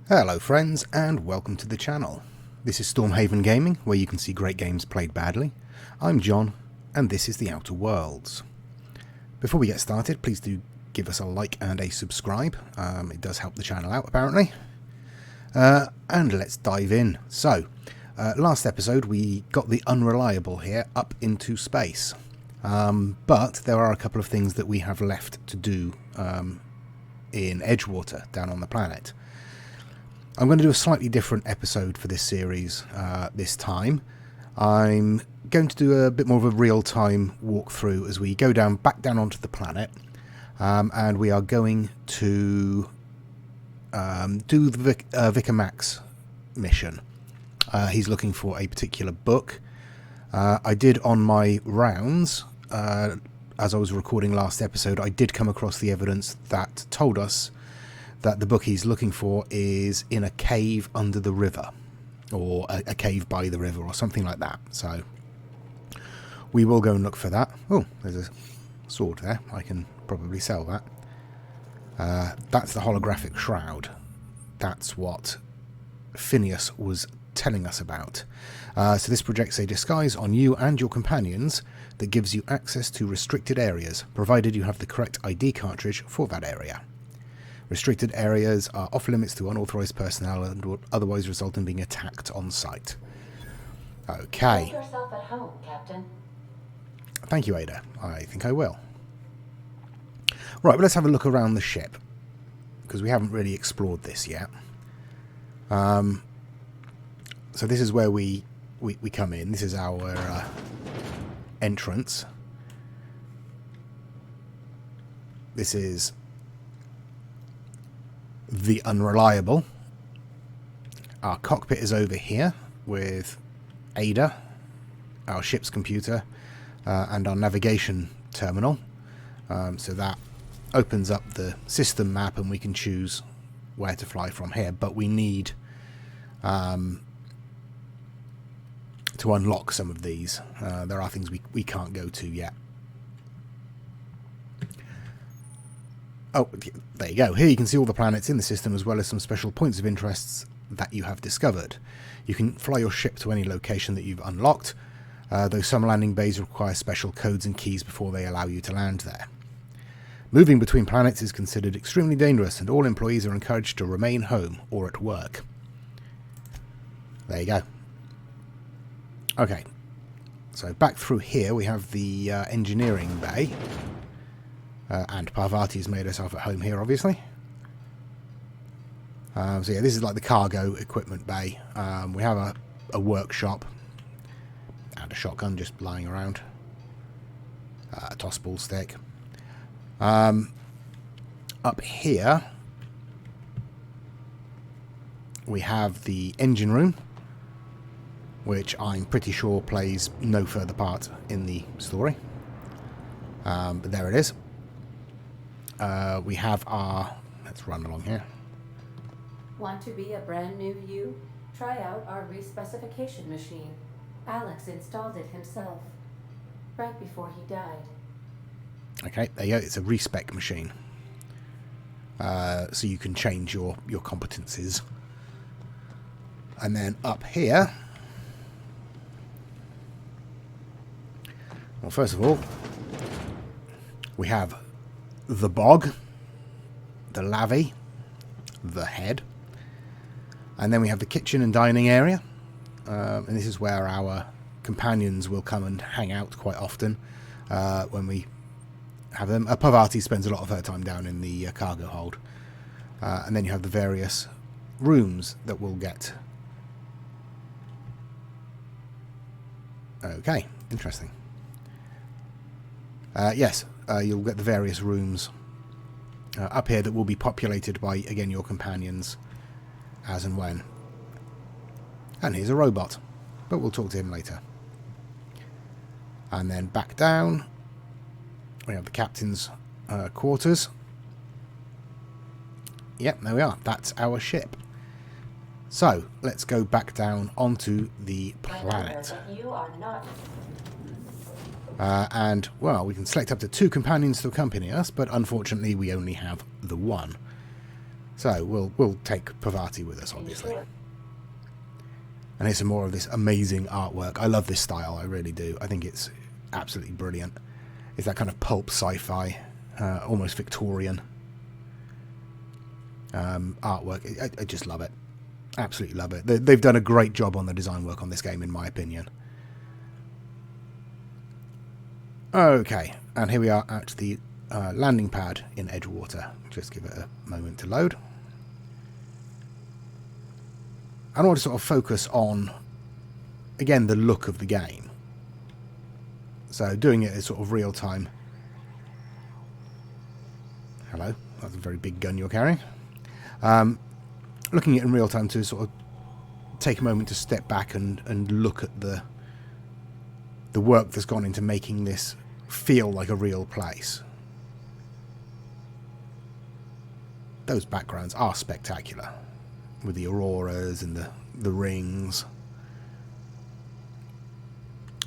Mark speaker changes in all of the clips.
Speaker 1: Hello friends and welcome to the channel. This is Stormhaven Gaming, where you can see great games played badly. I'm John and this is the Outer Worlds. Before we get started, please do give us a like and a subscribe. It does help the channel out apparently. And let's dive in. So, last episode we got the Unreliable here up into space. But there are a couple of things that we have left to do in Edgewater down on the planet. I'm going to do a slightly different episode for this series this time. I'm going to do a bit more of a real-time walkthrough as we go back down onto the planet, and we are going to do the Vicar Max mission. He's looking for a particular book. I did on my rounds, as I was recording last episode, I did come across the evidence that told us that the book he's looking for is in a cave under the river, or a cave by the river, or something like that. So we will go and look for that. Oh, there's a sword there. I can probably sell that. That's the holographic shroud. That's what Phineas was telling us about. So this projects a disguise on you and your companions that gives you access to restricted areas, provided you have the correct ID cartridge for that area. Restricted areas are off limits to unauthorized personnel and would otherwise result in being attacked on sight. Okay.
Speaker 2: Make yourself at home, Captain.
Speaker 1: Thank you, Ada. I think I will. Right, but let's have a look around the ship, because we haven't really explored this yet. So this is where we come in. This is our entrance. This is the Unreliable. Our cockpit is over here with Ada, our ship's computer, and our navigation terminal. So that opens up the system map and we can choose where to fly from here. But we need to unlock some of these. There are things we can't go to yet. Oh, there you go. Here you can see all the planets in the system, as well as some special points of interest that you have discovered. You can fly your ship to any location that you've unlocked, though some landing bays require special codes and keys before they allow you to land there. Moving between planets is considered extremely dangerous, and all employees are encouraged to remain home or at work. There you go. Okay. So back through here we have the engineering bay. And Parvati's made herself at home here, obviously. So yeah, this is like the cargo equipment bay. We have a workshop and a shotgun just lying around. A tossball stick. Up here we have the engine room, which I'm pretty sure plays no further part in the story. But there it is. We have our... Let's run along here.
Speaker 2: Want to be a brand new you? Try out our respecification machine. Alex installed it himself, right before he died.
Speaker 1: Okay, there you go. It's a respec machine. So you can change your competencies. And then up here... Well, first of all, we have the bog, the lavvy, the head, and then we have the kitchen and dining area, and this is where our companions will come and hang out quite often when we have them. Parvati spends a lot of her time down in the cargo hold, and then you have the various rooms that we'll get. Okay, interesting. Yes, you'll get the various rooms up here that will be populated by, again, your companions as and when. And here's a robot, but we'll talk to him later. And then back down, we have the captain's quarters. Yep, there we are. That's our ship. So, let's go back down onto the planet.
Speaker 2: You are not...
Speaker 1: And, well, we can select up to 2 companions to accompany us, but unfortunately we only have the one. So we'll take Parvati with us, obviously. And here's some more of this amazing artwork. I love this style, I really do. I think it's absolutely brilliant. It's that kind of pulp sci-fi, almost Victorian artwork. I just love it. Absolutely love it. They've done a great job on the design work on this game, in my opinion. Okay, and here we are at the landing pad in Edgewater. Just give it a moment to load. I want to sort of focus on, again, the look of the game. So doing it as sort of real time. Hello, that's a very big gun you're carrying. Looking at it in real time to sort of take a moment to step back and look at the work that's gone into making this feel like a real place. Those backgrounds are spectacular, with the auroras and the rings.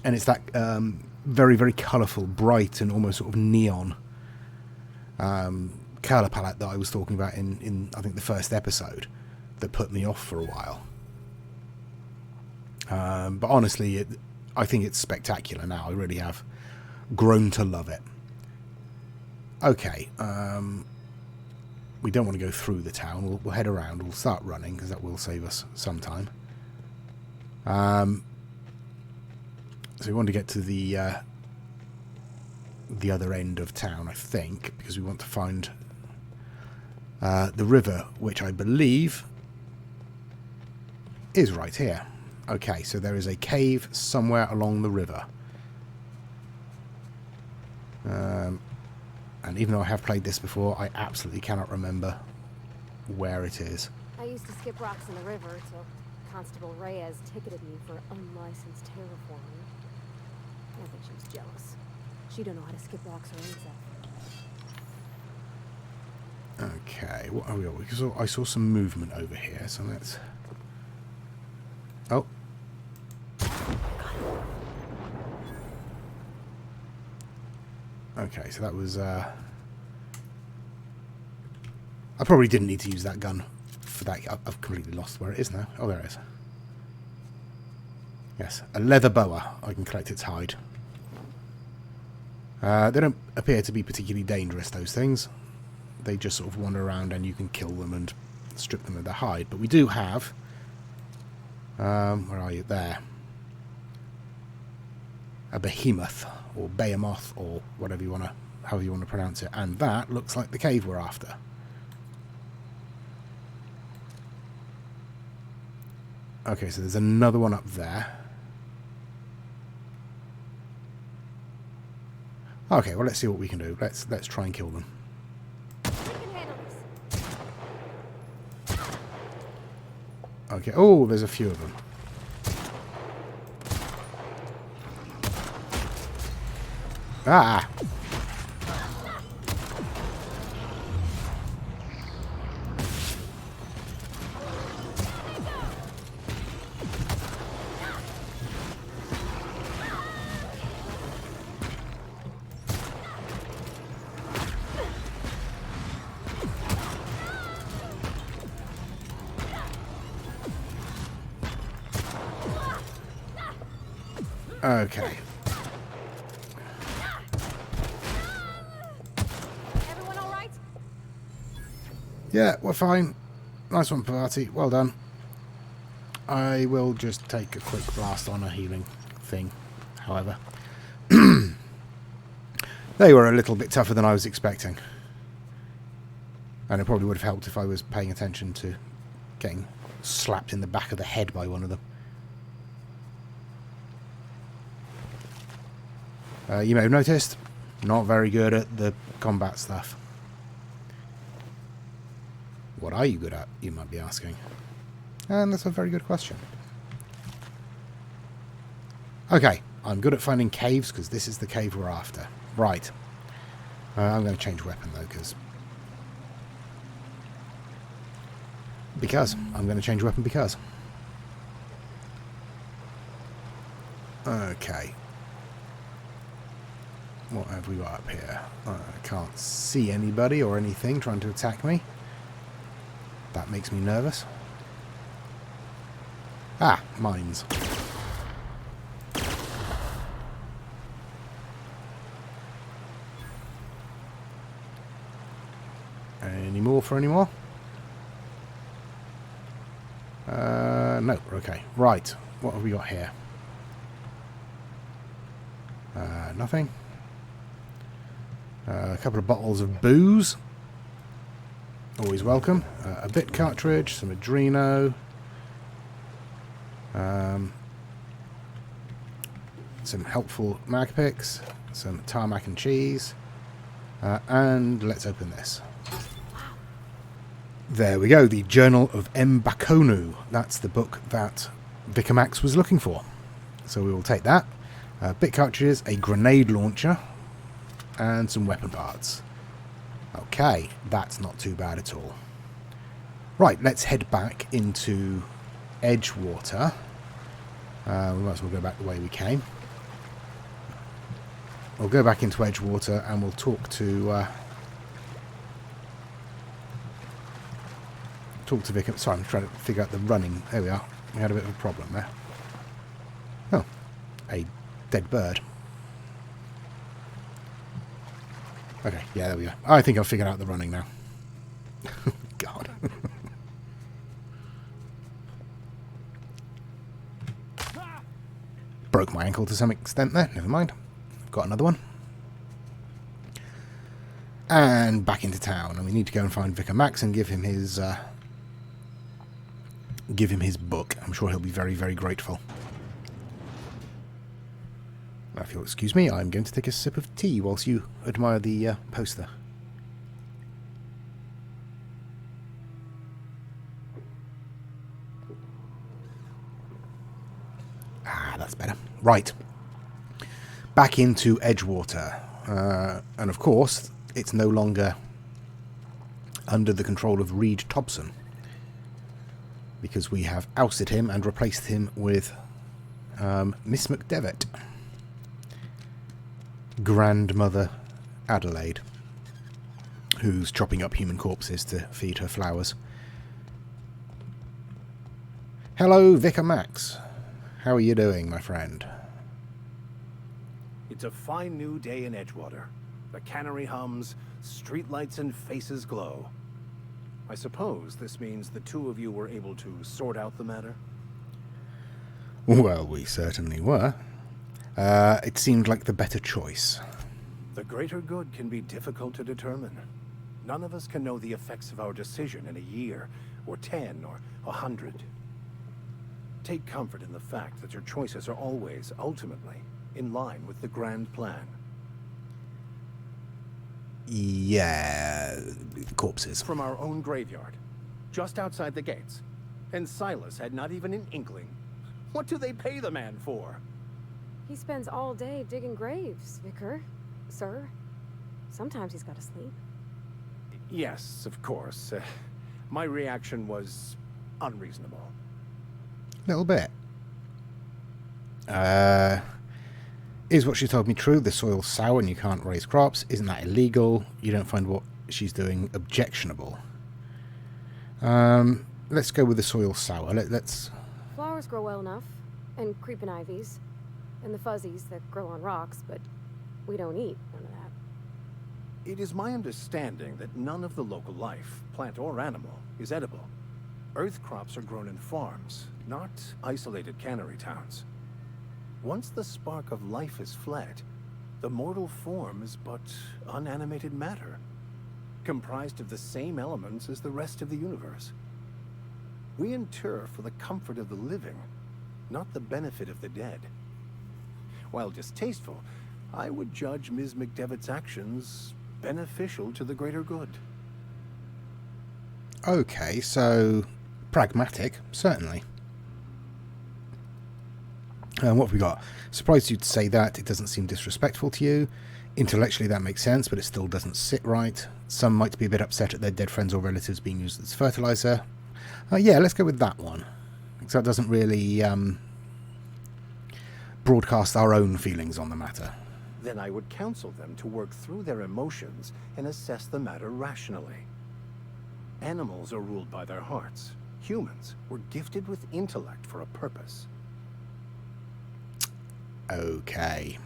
Speaker 1: And it's that very, very colourful, bright and almost sort of neon colour palette that I was talking about in I think the first episode that put me off for a while. But honestly, I think it's spectacular now. I really have grown to love it. Okay, we don't want to go through the town. We'll head around. We'll start running because that will save us some time. So we want to get to the other end of town, I think, because we want to find the river, which I believe is right here. Okay, so there is a cave somewhere along the river. And even though I have played this before, I absolutely cannot remember where it is.
Speaker 3: I used to skip rocks in the river till Constable Reyes ticketed me for unlicensed terraforming. I think she was jealous. She don't know how to skip rocks or anything.
Speaker 1: Okay, what are we got? Because I saw some movement over here, so let's... Oh. Okay, so that was... I probably didn't need to use that gun for that. I've completely lost where it is now. Oh, there it is. Yes, a leather boa. I can collect its hide. They don't appear to be particularly dangerous, those things. They just sort of wander around and you can kill them and strip them of their hide. But we do have... where are you? There. A behemoth, or behemoth, or whatever you want to, however you want to pronounce it. And that looks like the cave we're after. Okay, so there's another one up there. Okay, well, let's see what we can do. Let's try and kill them. Okay. Oh, there's a few of them. Ah! Okay.
Speaker 3: Everyone all right?
Speaker 1: Yeah, we're fine. Nice one, Parvati. Well done. I will just take a quick blast on a healing thing, however. They were a little bit tougher than I was expecting. And it probably would have helped if I was paying attention to getting slapped in the back of the head by one of them. You may have noticed, not very good at the combat stuff. What are you good at, you might be asking? And that's a very good question. Okay, I'm good at finding caves because this is the cave we're after. Right. I'm going to change weapon though, because I'm going to change weapon because. Okay. What have we got up here? I can't see anybody or anything trying to attack me. That makes me nervous. Ah, mines. Any more for any more? No, okay. Right, what have we got here? Nothing. A couple of bottles of booze. Always welcome. A bit cartridge, some Adreno. Some helpful mag picks. Some tarmac and cheese. And let's open this. There we go, the Journal of M'Bakonu. That's the book that Vicar Max was looking for. So we will take that. Bit cartridges, a grenade launcher, and some weapon parts. Okay, that's not too bad at all. Right, let's head back into Edgewater. We might as well go back the way we came. We'll go back into Edgewater and we'll talk to Vicar. Sorry, I'm trying to figure out the running. There we are. We had a bit of a problem there. Oh, a dead bird. Okay, yeah, there we go. I think I've figured out the running now. God. Broke my ankle to some extent there. Never mind. I've got another one. And back into town. And we need to go and find Vicar Max and give him his book. I'm sure he'll be very, very grateful. Now, if you'll excuse me, I'm going to take a sip of tea whilst you admire the poster. Ah, that's better. Right. Back into Edgewater. And of course, it's no longer under the control of Reed Thompson, because we have ousted him and replaced him with Miss McDevitt, Grandmother Adelaide, who's chopping up human corpses to feed her flowers. Hello, Vicar Max. How are you doing, my friend?
Speaker 4: It's a fine new day in Edgewater. The cannery hums, streetlights and faces glow. I suppose this means the two of you were able to sort out the matter?
Speaker 1: Well, we certainly were. It seemed like the better choice.
Speaker 4: The greater good can be difficult to determine. None of us can know the effects of our decision in a year, or 10, or 100. Take comfort in the fact that your choices are always, ultimately, in line with the grand plan.
Speaker 1: Yeah, corpses.
Speaker 4: From our own graveyard, just outside the gates. And Silas had not even an inkling. What do they pay the man for?
Speaker 3: He spends all day digging graves, Vicar. Sir. Sometimes he's got to sleep.
Speaker 4: Yes, of course. My reaction was unreasonable.
Speaker 1: Little bit. Is what she told me true? The soil's sour and you can't raise crops. Isn't that illegal? You don't find what she's doing objectionable. Let's go with the soil sour. Let's...
Speaker 3: Flowers grow well enough. And creeping ivies. And the fuzzies that grow on rocks, but we don't eat none of that.
Speaker 4: It is my understanding that none of the local life, plant or animal, is edible. Earth crops are grown in farms, not isolated cannery towns. Once the spark of life is fled, the mortal form is but unanimated matter, comprised of the same elements as the rest of the universe. We inter for the comfort of the living, not the benefit of the dead. While distasteful, I would judge Ms. McDevitt's actions beneficial to the greater good.
Speaker 1: Okay, so pragmatic, certainly. What have we got? Surprised you'd say that. It doesn't seem disrespectful to you. Intellectually, that makes sense, but it still doesn't sit right. Some might be a bit upset at their dead friends or relatives being used as fertilizer. Yeah, let's go with that one. Because that doesn't really broadcast our own feelings on the matter.
Speaker 4: Then I would counsel them to work through their emotions and assess the matter rationally. Animals are ruled by their hearts. Humans were gifted with intellect for a purpose.
Speaker 1: Okay.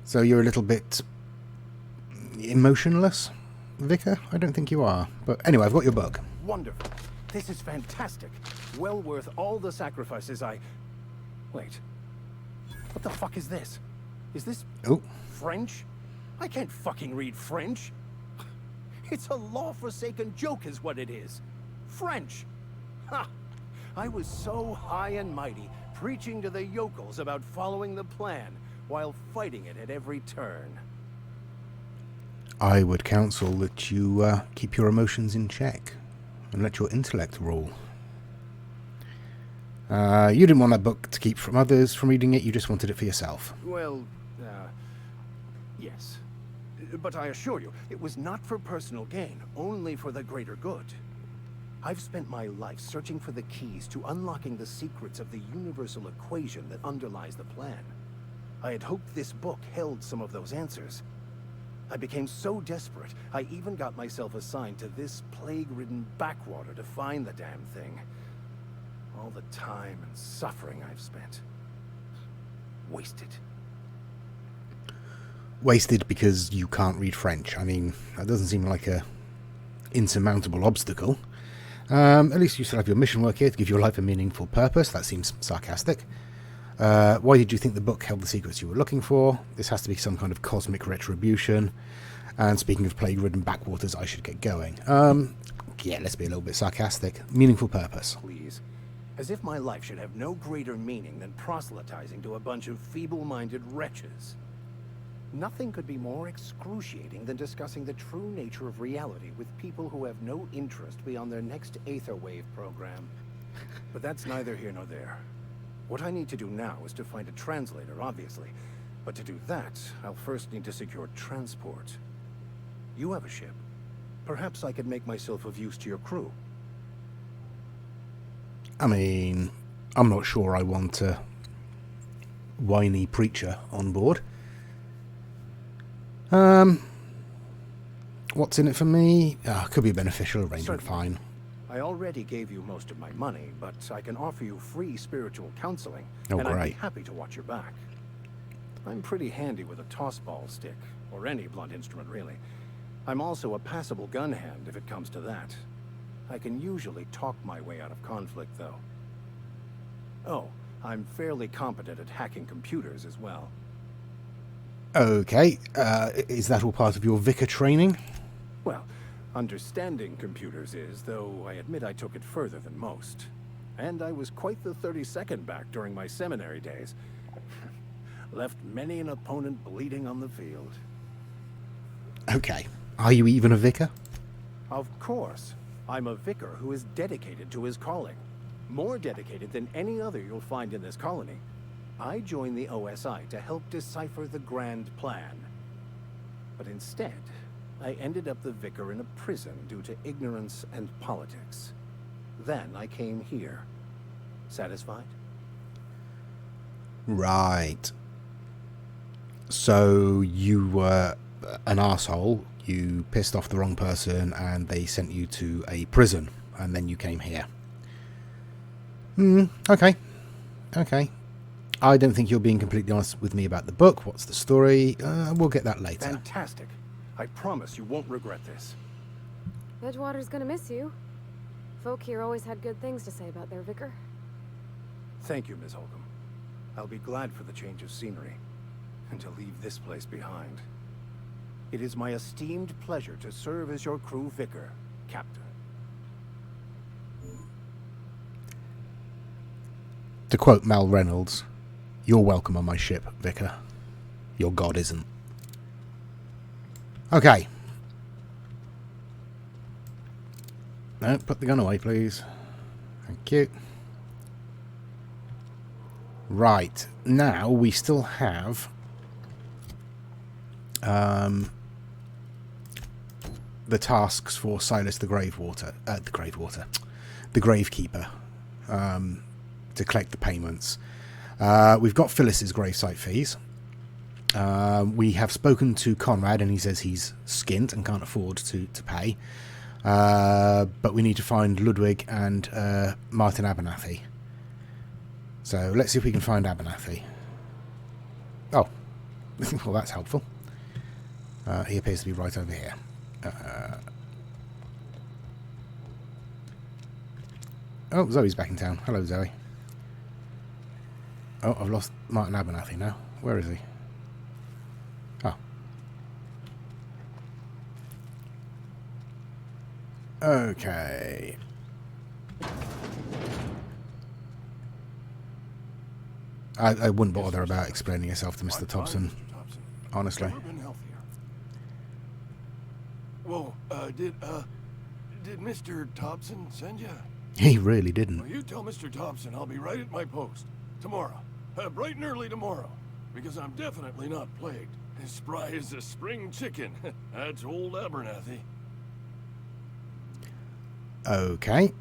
Speaker 1: So you're a little bit emotionless, Vicar? I don't think you are. But anyway, I've got your book.
Speaker 4: Wonderful. This is fantastic. Well worth all the sacrifices I... Wait. What the fuck is this? Is this French? I can't fucking read French. It's a law-forsaken joke is what it is. French. Ha! I was so high and mighty, preaching to the yokels about following the plan, while fighting it at every turn.
Speaker 1: I would counsel that you keep your emotions in check and let your intellect rule. You didn't want that book to keep from others from reading it, you just wanted it for yourself.
Speaker 4: Well, yes. But I assure you, it was not for personal gain, only for the greater good. I've spent my life searching for the keys to unlocking the secrets of the universal equation that underlies the plan. I had hoped this book held some of those answers. I became so desperate, I even got myself assigned to this plague-ridden backwater to find the damn thing. All the time and suffering I've spent. Wasted.
Speaker 1: Wasted because you can't read French. I mean, that doesn't seem like a insurmountable obstacle. At least you still have your mission work here to give your life a meaningful purpose. That seems sarcastic. Why did you think the book held the secrets you were looking for? This has to be some kind of cosmic retribution. And speaking of plague-ridden backwaters, I should get going. Yeah, let's be a little bit sarcastic. Meaningful purpose.
Speaker 4: Please. As if my life should have no greater meaning than proselytizing to a bunch of feeble-minded wretches. Nothing could be more excruciating than discussing the true nature of reality with people who have no interest beyond their next Aether Wave program. But that's neither here nor there. What I need to do now is to find a translator, obviously. But to do that, I'll first need to secure transport. You have a ship. Perhaps I could make myself of use to your crew.
Speaker 1: I mean, I'm not sure I want a whiny preacher on board. What's in it for me? Could be a beneficial arrangement, fine.
Speaker 4: I already gave you most of my money, but I can offer you free spiritual counseling,
Speaker 1: Oh,
Speaker 4: and I'd be
Speaker 1: great.
Speaker 4: happy to watch your back. I'm pretty handy with a tossball stick, or any blunt instrument, really. I'm also a passable gun hand, if it comes to that. I can usually talk my way out of conflict, though. Oh, I'm fairly competent at hacking computers as well.
Speaker 1: Okay, is that all part of your vicar training?
Speaker 4: Well, understanding computers is, though I admit I took it further than most. And I was quite the 32nd back during my seminary days. Left many an opponent bleeding on the field.
Speaker 1: Okay, are you even a vicar?
Speaker 4: Of course. I'm a vicar who is dedicated to his calling. More dedicated than any other you'll find in this colony. I joined the OSI to help decipher the grand plan. But instead, I ended up the vicar in a prison due to ignorance and politics. Then I came here. Satisfied?
Speaker 1: Right. So you were an arsehole, you pissed off the wrong person, and they sent you to a prison, and then you came here. Okay. Okay. I don't think you're being completely honest with me about the book. What's the story? We'll get that later.
Speaker 4: Fantastic. I promise you won't regret this.
Speaker 3: Edgewater's gonna miss you. Folk here always had good things to say about their vicar.
Speaker 4: Thank you, Ms. Holcomb. I'll be glad for the change of scenery, and to leave this place behind. It is my esteemed pleasure to serve as your crew vicar, Captain.
Speaker 1: To quote Mal Reynolds, "You're welcome on my ship, Vicar. Your god isn't." Okay. No, put the gun away, please. Thank you. Right. Now, we still have the tasks for Silas the Gravekeeper, to collect the payments. We've got Phyllis's gravesite fees. We have spoken to Conrad, and he says he's skint and can't afford to pay. But we need to find Ludwig and Martin Abernathy. So let's see if we can find Abernathy. Oh, well, that's helpful. He appears to be right over here. Oh, Zoe's back in town. Hello, Zoe. Oh, I've lost Martin Abernathy now. Where is he? Oh. Okay. I wouldn't bother about explaining yourself to Mr. Thompson, honestly.
Speaker 5: Never been healthier. Whoa, did Mr. Thompson send you?
Speaker 1: He really didn't.
Speaker 5: Well, you tell Mr. Thompson I'll be right at my post. Tomorrow. Bright and early tomorrow. Because I'm definitely not plagued. As spry as a spring chicken. That's old Abernathy.
Speaker 1: Okay.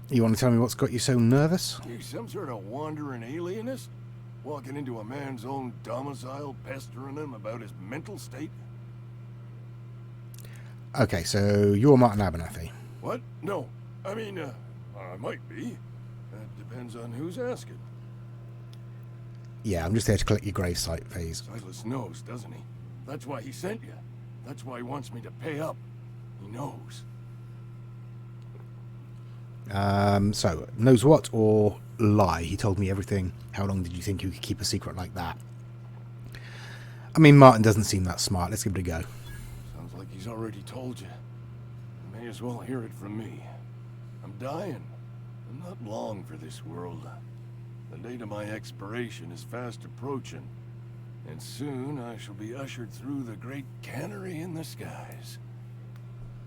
Speaker 1: You want to tell me what's got you so nervous?
Speaker 5: You some sort of wandering alienist? Walking into a man's own domicile, pestering him about his mental state?
Speaker 1: Okay, so you're Martin Abernathy.
Speaker 5: What? No. I mean, I might be. Depends on who's asking.
Speaker 1: Yeah, I'm just here to collect your gravesite fees.
Speaker 5: Silas knows, doesn't he? That's why he sent you. That's why he wants me to pay up. He knows.
Speaker 1: So, knows what or lie? He told me everything. How long did you think you could keep a secret like that? I mean, Martin doesn't seem that smart. Let's give it a go.
Speaker 5: Sounds like he's already told you. May as well hear it from me. I'm dying. I'm not long for this world. The date of my expiration is fast approaching. And soon I shall be ushered through the great cannery in the skies.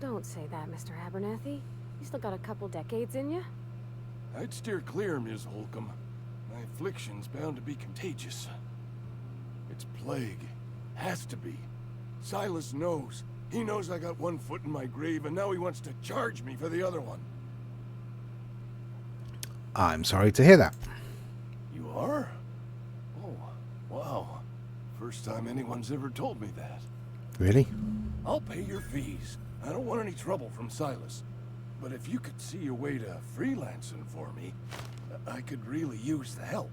Speaker 3: Don't say that, Mr. Abernathy. You still got a couple decades in you.
Speaker 5: I'd steer clear, Ms. Holcomb. My affliction's bound to be contagious. It's plague. Has to be. Silas knows. He knows I got one foot in my grave, and now he wants to charge me for the other one.
Speaker 1: I'm sorry to hear that.
Speaker 5: You are? Oh, wow. First time anyone's ever told me that.
Speaker 1: Really?
Speaker 5: I'll pay your fees. I don't want any trouble from Silas. But if you could see a way to freelancing for me, I could really use the help.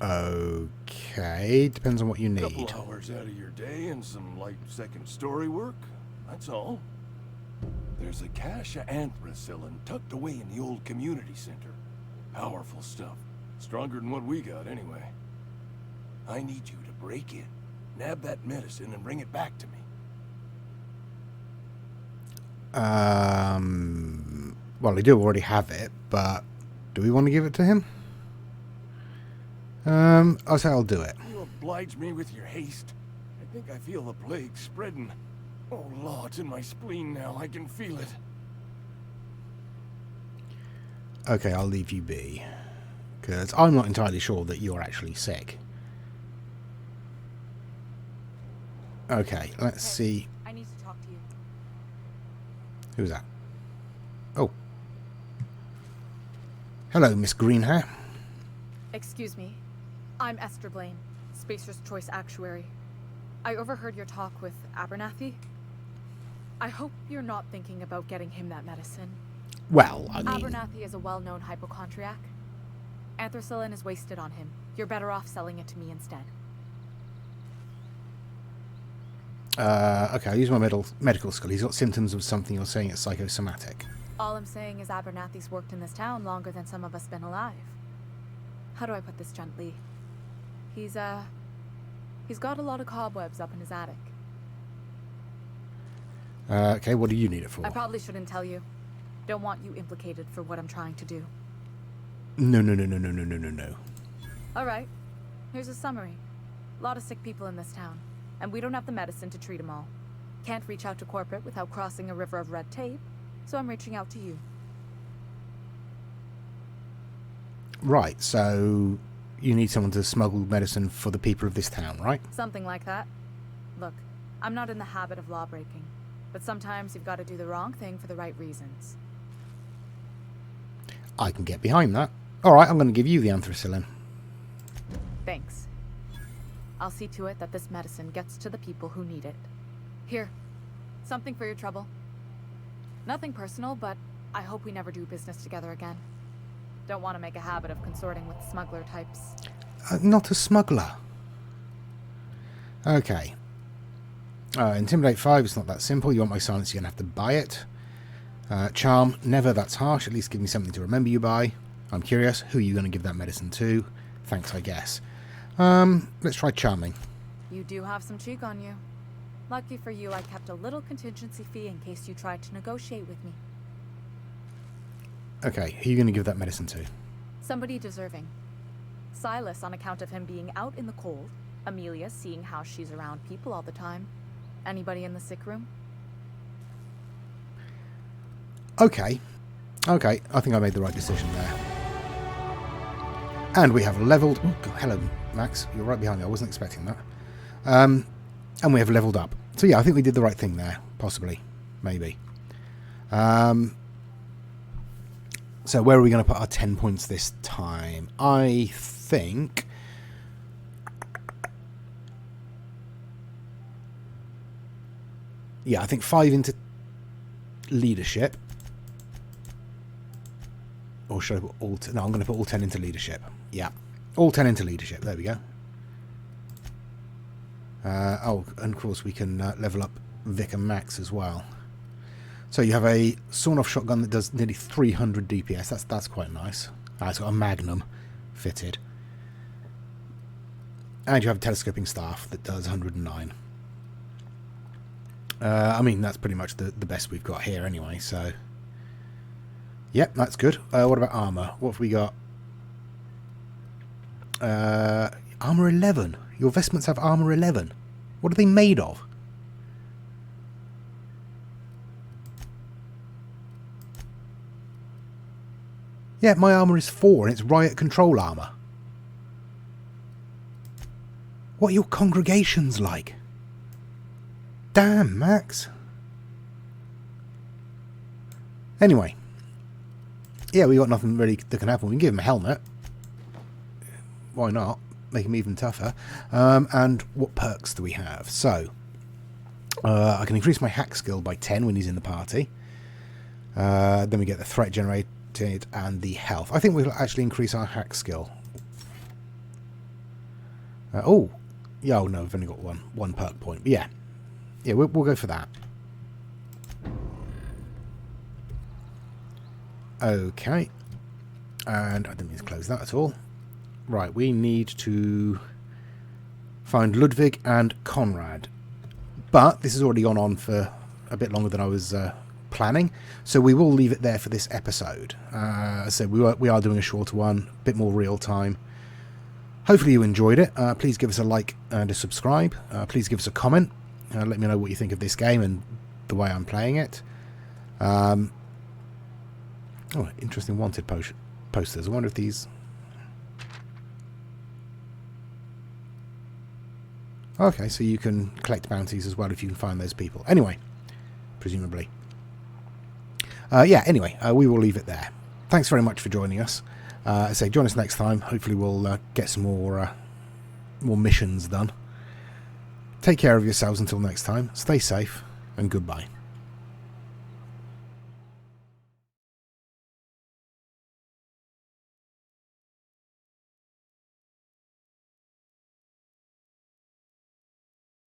Speaker 1: Okay, depends on what you
Speaker 5: A
Speaker 1: need.
Speaker 5: couple hours out of your day and some light second story work. That's all. There's a cache of anthracillin tucked away in the old community center. Powerful stuff. Stronger than what we got, anyway. I need you to break in, nab that medicine, and bring it back to me.
Speaker 1: Well, we do already have it, but do we want to give it to him? I'll say I'll do it.
Speaker 5: You oblige me with your haste. I think I feel the plague spreading. Oh, Lord, it's in my spleen now. I can feel it.
Speaker 1: Okay, I'll leave you be. Because I'm not entirely sure that you're actually sick. Okay, let's see.
Speaker 6: I need to talk to you.
Speaker 1: Who's that? Oh. Hello, Miss Greenhair.
Speaker 6: Excuse me. I'm Esther Blaine, Spacer's Choice Actuary. I overheard your talk with Abernathy. I hope you're not thinking about getting him that medicine.
Speaker 1: Well, I mean...
Speaker 6: Abernathy is a well-known hypochondriac. Anthracillin is wasted on him. You're better off selling it to me instead.
Speaker 1: Okay, I'll use my medical skill. He's got symptoms of something you're saying it's psychosomatic.
Speaker 6: All I'm saying is Abernathy's worked in this town longer than some of us been alive. How do I put this gently? He's got a lot of cobwebs up in his attic.
Speaker 1: Okay, what do you need it for?
Speaker 6: I probably shouldn't tell you. Don't want you implicated for what I'm trying to do.
Speaker 1: No.
Speaker 6: Alright, here's a summary. A lot of sick people in this town, and we don't have the medicine to treat them all. Can't reach out to corporate without crossing a river of red tape, so I'm reaching out to you.
Speaker 1: Right, so you need someone to smuggle medicine for the people of this town, right?
Speaker 6: Something like that. Look, I'm not in the habit of law-breaking, but sometimes you've got to do the wrong thing for the right reasons.
Speaker 1: I can get behind that. Alright, I'm going to give you the anthracillin.
Speaker 6: Thanks. I'll see to it that this medicine gets to the people who need it. Here, something for your trouble. Nothing personal, but I hope we never do business together again. Don't want to make a habit of consorting with smuggler types.
Speaker 1: Not a smuggler. Okay. Intimidate 5, it's not that simple. You want my silence, you're going to have to buy it. Charm, never, that's harsh. At least give me something to remember you by. I'm curious, who are you going to give that medicine to? Thanks, I guess. Let's try charming.
Speaker 6: You do have some cheek on you. Lucky for you, I kept a little contingency fee in case you tried to negotiate with me.
Speaker 1: Okay, who are you going to give that medicine to?
Speaker 6: Somebody deserving. Silas on account of him being out in the cold. Amelia seeing how she's around people all the time. Anybody in the sick room?
Speaker 1: Okay. Okay, I think I made the right decision there. And we have leveled... Oh, hello, Max. You're right behind me. I wasn't expecting that. And we have leveled up. So yeah, I think we did the right thing there. Possibly. Maybe. So where are we going to put our 10 points this time? I think... Yeah, I think 5 into leadership. Or should I put all... No, I'm going to put all 10 into leadership. Yeah. All 10 into leadership. There we go. Oh, and of course we can level up Vicar Max as well. So you have a sawn-off shotgun that does nearly 300 DPS. That's quite nice. It's got a magnum fitted. And you have a telescoping staff that does 109. I mean, that's pretty much the best we've got here anyway, so... Yep, that's good. What about armour? What have we got? Armour 11. Your vestments have armour 11. What are they made of? Yeah, my armour is 4 and it's riot control armour. What are your congregations like? Damn, Max. Anyway. Yeah, we got nothing really that can happen. We can give him a helmet. Why not? Make him even tougher. And what perks do we have? So, I can increase my hack skill by 10 when he's in the party. Then we get the threat generated and the health. I think we'll actually increase our hack skill. Oh, yeah, oh no, we've only got one perk point. But yeah, we'll go for that. Okay, and I didn't mean to close that at all. Right, we need to find Ludwig and Conrad. But this has already gone on for a bit longer than I was planning, so we will leave it there for this episode. As I said, we are doing a shorter one, a bit more real time. Hopefully you enjoyed it. Please give us a like and a subscribe. Please give us a comment. Let me know what you think of this game and the way I'm playing it. Oh, interesting wanted posters. I wonder if these... Okay, so you can collect bounties as well if you can find those people. Anyway, presumably. Yeah, anyway, we will leave it there. Thanks very much for joining us. So join us next time. Hopefully we'll get some more missions done. Take care of yourselves until next time. Stay safe, and goodbye.